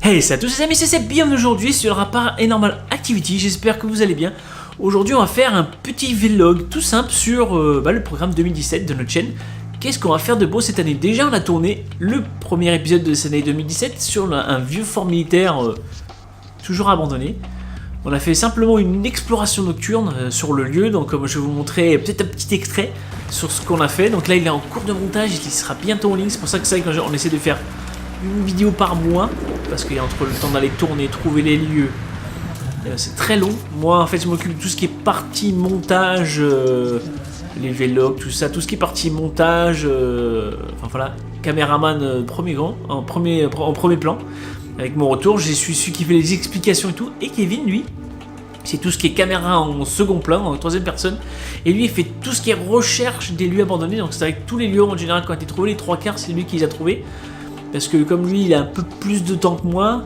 Hey, salut à tous les amis, c'est Seb, bienvenue aujourd'hui sur le Paranormal Activity, j'espère que vous allez bien. Aujourd'hui on va faire un petit vlog tout simple sur le programme 2017 de notre chaîne. Qu'est-ce qu'on va faire de beau cette année? Déjà on a tourné le premier épisode de cette année 2017 sur un vieux fort militaire toujours abandonné. On a fait simplement une exploration nocturne sur le lieu, donc je vais vous montrer peut-être un petit extrait sur ce qu'on a fait. Donc là il est en cours de montage, il sera bientôt en ligne, c'est pour ça que c'est vrai qu'on essaie de faire une vidéo par mois, parce qu'il y a entre le temps d'aller tourner, trouver les lieux, c'est très long. Moi en fait je m'occupe de tout ce qui est partie montage, les vlogs, tout ça, tout ce qui est partie montage, enfin voilà, caméraman en premier plan. Avec mon retour, je suis celui qui fait les explications et tout, et Kevin lui, c'est tout ce qui est caméra en second plan, en troisième personne, et lui il fait tout ce qui est recherche des lieux abandonnés, donc c'est avec tous les lieux en général quand il a trouvé les trois quarts, c'est lui qui les a trouvés. Parce que comme lui il a un peu plus de temps que moi,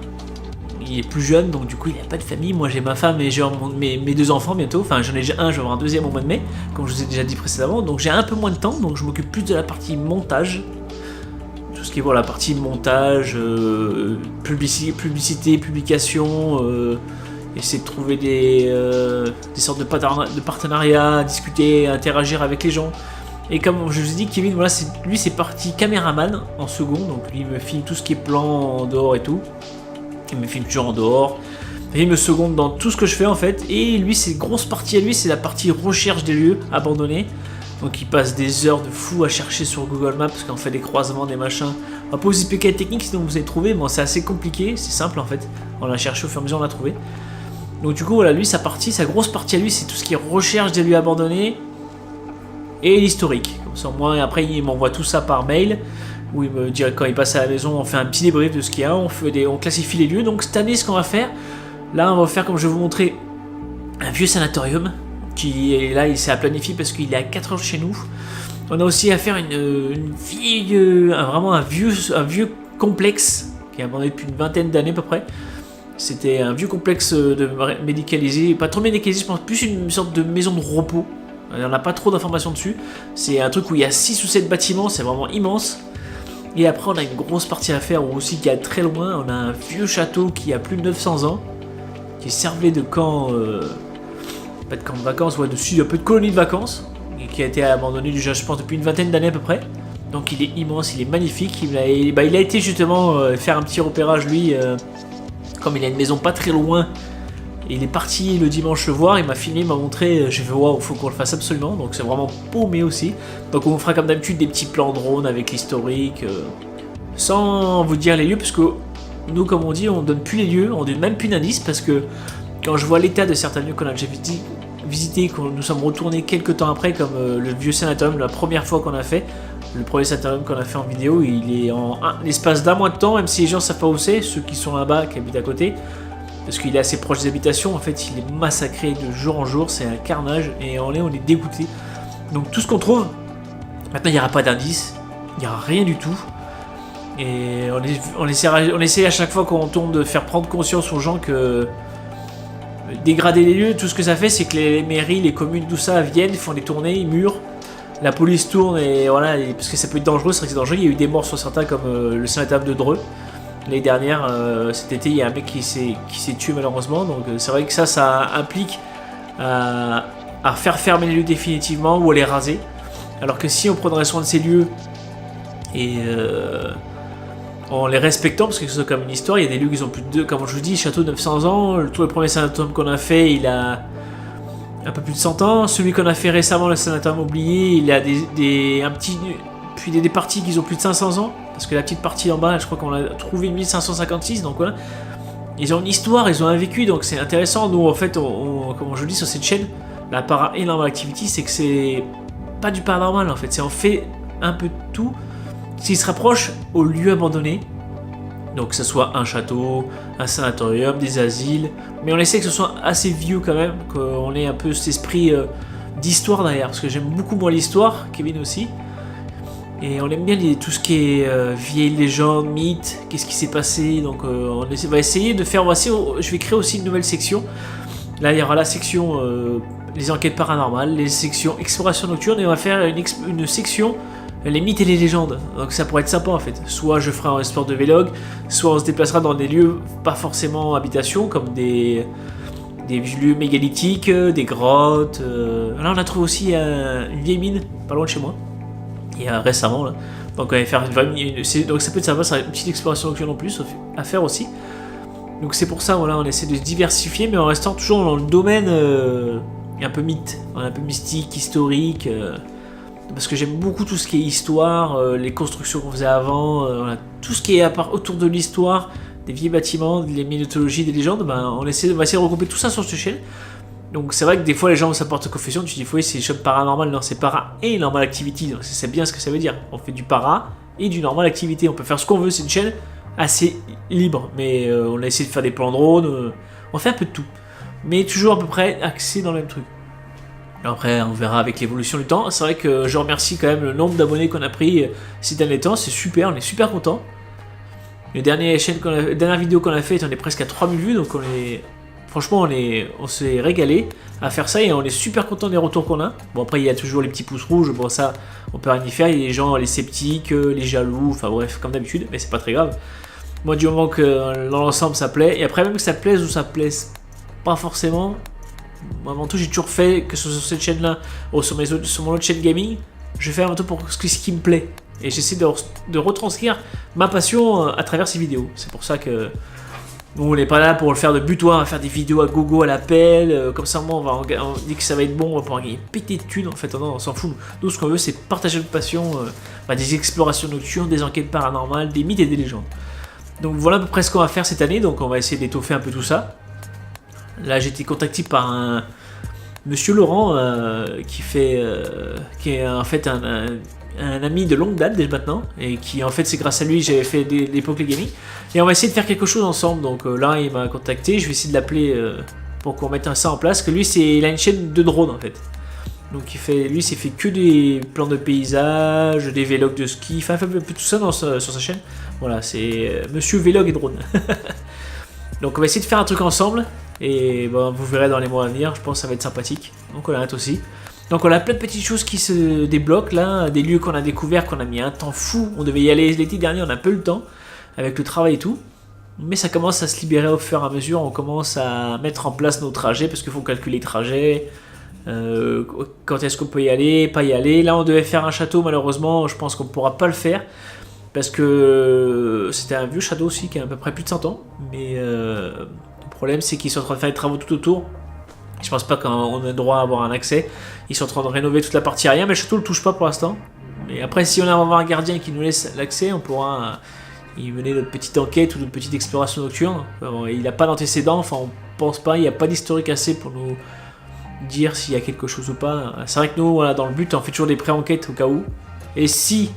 il est plus jeune donc du coup il n'a pas de famille. Moi j'ai ma femme et j'ai mes deux enfants bientôt, enfin j'en ai déjà un, je vais avoir un deuxième au mois de mai, comme je vous ai déjà dit précédemment, donc j'ai un peu moins de temps, donc je m'occupe plus de la partie montage. Tout ce qui est voilà, la partie montage, publicité, publication, essayer de trouver des sortes de partenariats, discuter, interagir avec les gens. Et comme je vous ai dit, Kevin, voilà, lui c'est parti caméraman en second, donc lui il me filme tout ce qui est plan en dehors et tout. Il me filme toujours en dehors. Et il me seconde dans tout ce que je fais en fait. Et lui, c'est grosse partie à lui, c'est la partie recherche des lieux abandonnés. Donc il passe des heures de fou à chercher sur Google Maps, parce qu'on fait des croisements, des machins. On va pas vous expliquer la technique, sinon vous allez trouver. Bon, c'est assez compliqué, c'est simple en fait. On l'a cherché au fur et à mesure, on l'a trouvé. Donc du coup, voilà, lui, sa grosse partie à lui, c'est tout ce qui est recherche des lieux abandonnés. Et l'historique, comme ça au moins après il m'envoie tout ça par mail, où il me dit quand il passe à la maison, on fait un petit débrief de ce qu'il y a, on classifie les lieux. Donc cette année ce qu'on va faire, là on va faire comme je vais vous montrer un vieux sanatorium, qui est là, il s'est à planifier parce qu'il est à 4 heures de chez nous. On a aussi à faire vraiment un vieux complexe, qui est abandonné depuis une vingtaine d'années à peu près. C'était un vieux complexe médicalisé, pas trop médicalisé, je pense plus une sorte de maison de repos. On n'a pas trop d'informations dessus. C'est un truc où il y a 6 ou 7 bâtiments, c'est vraiment immense. Et après, on a une grosse partie à faire aussi qui est très loin. On a un vieux château qui a plus de 900 ans, qui servait de camp, pas de camp de vacances, ouais, dessus un peu de colonie de vacances, et qui a été abandonné déjà, je pense, depuis une vingtaine d'années à peu près. Donc il est immense, il est magnifique. Il a été justement faire un petit repérage lui, comme il a une maison pas très loin. Il est parti le dimanche le voir, il m'a filmé, il m'a montré, j'ai fait waouh, faut qu'on le fasse absolument, donc c'est vraiment paumé aussi. Donc on vous fera comme d'habitude des petits plans drone avec l'historique, sans vous dire les lieux, parce que nous comme on dit, on donne plus les lieux, on donne même plus d'indices, parce que quand je vois l'état de certains lieux qu'on a déjà visités, quand nous sommes retournés quelques temps après, comme le vieux sanatorium, la première fois qu'on a fait, le premier sanatorium qu'on a fait en vidéo, il est en l'espace d'un mois de temps, même si les gens savent pas où c'est, ceux qui sont là-bas, qui habitent à côté. Parce qu'il est assez proche des habitations, en fait il est massacré de jour en jour, c'est un carnage, et on est dégoûté. Donc tout ce qu'on trouve, maintenant il n'y aura pas d'indice, il n'y aura rien du tout. Et on essaie à chaque fois qu'on tourne de faire prendre conscience aux gens que dégrader les lieux, tout ce que ça fait, c'est que les mairies, les communes, tout ça viennent, font des tournées, ils murent. La police tourne, et voilà, parce que ça peut être dangereux, c'est vrai que c'est dangereux, il y a eu des morts sur certains comme le sanatorium de Dreux. L'année dernière, cet été, il y a un mec qui s'est tué malheureusement, donc c'est vrai que ça implique à faire fermer les lieux définitivement ou à les raser. Alors que si on prendrait soin de ces lieux et en les respectant, parce que c'est comme une histoire, il y a des lieux qui ont plus de, comme je vous dis, château de 900 ans, tout le premier sanatorium qu'on a fait, il a un peu plus de 100 ans, celui qu'on a fait récemment, le sanatorium oublié, il a des parties qui ont plus de 500 ans. Parce que la petite partie en bas, je crois qu'on l'a trouvé en 1556, donc voilà. Ils ont une histoire, ils ont un vécu, donc c'est intéressant. Nous, en fait, comme je le dis sur cette chaîne, la Paranormal Activity, c'est que c'est pas du paranormal, en fait. C'est on fait un peu de tout, ce qui se rapproche aux lieux abandonnés. Donc que ce soit un château, un sanatorium, des asiles. Mais on essaie que ce soit assez vieux quand même, qu'on ait un peu cet esprit d'histoire derrière. Parce que j'aime beaucoup moi l'histoire, Kevin aussi. Et on aime bien tout ce qui est vieilles légendes, mythes, qu'est-ce qui s'est passé. Donc on va essayer de faire je vais créer aussi une nouvelle section. Là il y aura la section les enquêtes paranormales, les sections exploration nocturne, et on va faire une section les mythes et les légendes. Donc ça pourrait être sympa en fait. Soit je ferai un sport de vlog, soit on se déplacera dans des lieux pas forcément habitations, comme des lieux mégalithiques, des grottes. Là on a trouvé aussi une vieille mine, pas loin de chez moi. Et récemment là. Donc on va faire donc ça peut être sympa, ça sera une petite exploration nocturne en plus à faire aussi. Donc c'est pour ça, voilà, on essaie de se diversifier, mais en restant toujours dans le domaine un peu mythe, un peu mystique, historique. Parce que j'aime beaucoup tout ce qui est histoire, les constructions qu'on faisait avant, voilà, tout ce qui est autour de l'histoire, des vieux bâtiments, des mythologies, des légendes, ben, on va essayer de regrouper tout ça sur cette chaîne. Donc c'est vrai que des fois les gens s'apportent confusion, tu te dis oui c'est shop paranormal, non c'est para et normal activity, donc c'est bien ce que ça veut dire, on fait du para et du normal activity, on peut faire ce qu'on veut, c'est une chaîne assez libre, mais on a essayé de faire des plans drone, on fait un peu de tout, mais toujours à peu près axé dans le même truc. Après on verra avec l'évolution du temps, c'est vrai que je remercie quand même le nombre d'abonnés qu'on a pris ces derniers temps, c'est super, on est super content. Les dernières vidéos qu'on a fait, on est presque à 3000 vues, donc franchement, on s'est régalé à faire ça et on est super content des retours qu'on a. Bon, après, il y a toujours les petits pouces rouges, bon, ça, on peut rien y faire. Il y a les gens, les sceptiques, les jaloux, enfin bref, comme d'habitude, mais c'est pas très grave. Moi, du moment que dans l'ensemble ça plaît, et après, même que ça plaise ou ça plaise pas forcément, moi, avant tout, j'ai toujours fait que sur cette chaîne-là, ou sur mon autre chaîne gaming, je fais avant tout pour ce qui me plaît. Et j'essaie de retranscrire ma passion à travers ces vidéos. C'est pour ça que. Nous, on n'est pas là pour le faire de butoir, on va faire des vidéos à gogo à l'appel, comme ça on dit que ça va être bon, on va pouvoir gagner pété de thunes en fait, non, on s'en fout. Nous ce qu'on veut c'est partager notre passion, des explorations nocturnes, des enquêtes paranormales, des mythes et des légendes. Donc voilà à peu près ce qu'on va faire cette année, donc on va essayer d'étoffer un peu tout ça. Là j'ai été contacté par un monsieur Laurent qui est en fait un ami de longue date déjà maintenant, et qui en fait c'est grâce à lui j'avais fait l'époque les gaming, et on va essayer de faire quelque chose ensemble. Donc là il m'a contacté, je vais essayer de l'appeler pour qu'on mette ça en place, que lui il a une chaîne de drone en fait, donc lui c'est fait que des plans de paysage, des vlogs de ski, enfin un peu tout ça sur sa chaîne, voilà c'est monsieur vlog et drone. Donc on va essayer de faire un truc ensemble, et bon, vous verrez dans les mois à venir, je pense que ça va être sympathique, donc on arrête aussi. Donc on a plein de petites choses qui se débloquent là, des lieux qu'on a découverts, qu'on a mis un temps fou, on devait y aller l'été dernier, on a peu le temps, avec le travail et tout, mais ça commence à se libérer au fur et à mesure, on commence à mettre en place nos trajets, parce qu'il faut calculer les trajets, quand est-ce qu'on peut y aller, pas y aller. Là on devait faire un château, malheureusement je pense qu'on ne pourra pas le faire, parce que c'était un vieux château aussi qui a à peu près plus de 100 ans, mais le problème c'est qu'ils sont en train de faire des travaux tout autour. Je pense pas qu'on ait le droit à avoir un accès. Ils sont en train de rénover toute la partie arrière, mais le château ne le touche pas pour l'instant. Mais après, si on a un gardien qui nous laisse l'accès, on pourra y mener notre petite enquête ou notre petite exploration nocturne. Il n'a pas d'antécédent, enfin on pense pas, il n'y a pas d'historique assez pour nous dire s'il y a quelque chose ou pas. C'est vrai que nous, voilà, dans le but, on fait toujours des pré-enquêtes au cas où. Et si,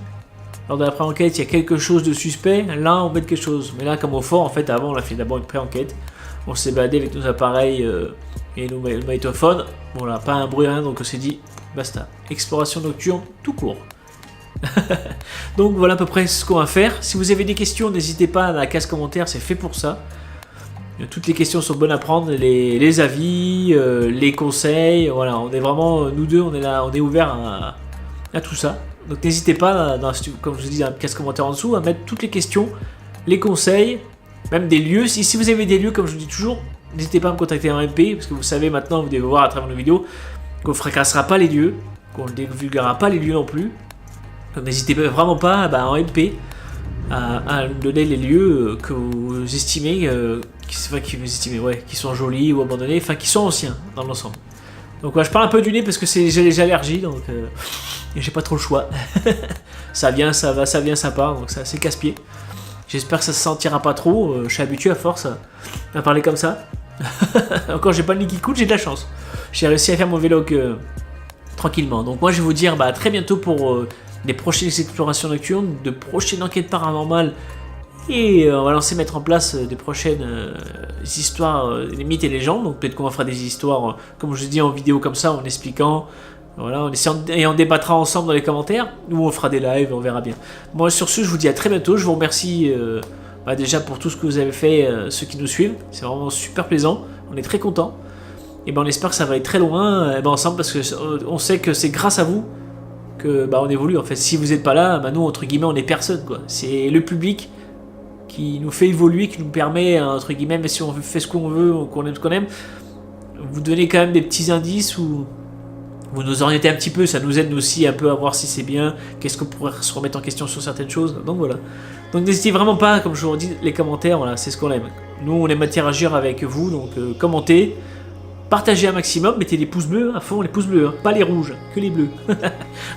lors de la pré-enquête, il y a quelque chose de suspect, là on met quelque chose. Mais là, comme au fort, en fait, avant on a fait d'abord une pré-enquête. On s'est baladé avec nos appareils et nos magnétophones. Bon là, pas un bruit, rien, donc on s'est dit, basta. Exploration nocturne, tout court. Donc voilà à peu près ce qu'on va faire. Si vous avez des questions, n'hésitez pas à la case commentaire, c'est fait pour ça. Toutes les questions sont bonnes à prendre, les avis, les conseils, voilà, on est vraiment, nous deux, on est là, on est ouvert à tout ça. Donc n'hésitez pas, comme je vous dis dans la case commentaire en dessous, à mettre toutes les questions, les conseils, même des lieux. Si vous avez des lieux, comme je vous dis toujours, n'hésitez pas à me contacter en MP, parce que vous savez maintenant, vous devez voir à travers nos vidéos, qu'on ne fracassera pas les lieux, qu'on ne divulguera pas les lieux non plus. Donc n'hésitez vraiment pas en MP à nous donner les lieux que vous estimez, qui sont jolis ou abandonnés, enfin qui sont anciens dans l'ensemble. Donc voilà, je parle un peu du nez parce que j'ai les allergies, donc j'ai pas trop le choix. Ça vient, ça va, ça vient, ça part, donc c'est assez casse-pied. J'espère que ça se sentira pas trop, je suis habitué à force à parler comme ça. Encore j'ai pas le nez qui coule, j'ai de la chance. J'ai réussi à faire mon vlog tranquillement. Donc moi je vais vous dire à très bientôt pour des prochaines explorations nocturnes, de prochaines enquêtes paranormales, et on va mettre en place des prochaines histoires, des mythes et légendes. Donc peut-être qu'on fera des histoires, comme je vous dis, en vidéo comme ça, en expliquant, voilà, et on débattra ensemble dans les commentaires, ou on fera des lives, on verra bien. Moi sur ce, je vous dis à très bientôt, je vous remercie déjà pour tout ce que vous avez fait, ceux qui nous suivent, c'est vraiment super plaisant, on est très contents, et on espère que ça va aller très loin ensemble, parce que on sait que c'est grâce à vous que on évolue. En fait, si vous n'êtes pas là, nous, entre guillemets, on est personne, quoi. C'est le public qui nous fait évoluer, qui nous permet, entre guillemets, même si on fait ce qu'on veut, qu'on aime ce qu'on aime, vous donnez quand même des petits indices où vous nous orientez un petit peu, ça nous aide aussi un peu à voir si c'est bien, qu'est-ce qu'on pourrait se remettre en question sur certaines choses. Donc voilà. Donc n'hésitez vraiment pas, comme je vous dis, les commentaires, voilà, c'est ce qu'on aime. Nous, on aime interagir avec vous, donc commentez, partagez un maximum, mettez des pouces bleus à fond, les pouces bleus, hein, pas les rouges, que les bleus.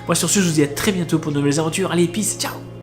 Moi sur ce, je vous dis à très bientôt pour de nouvelles aventures. Allez, peace, ciao.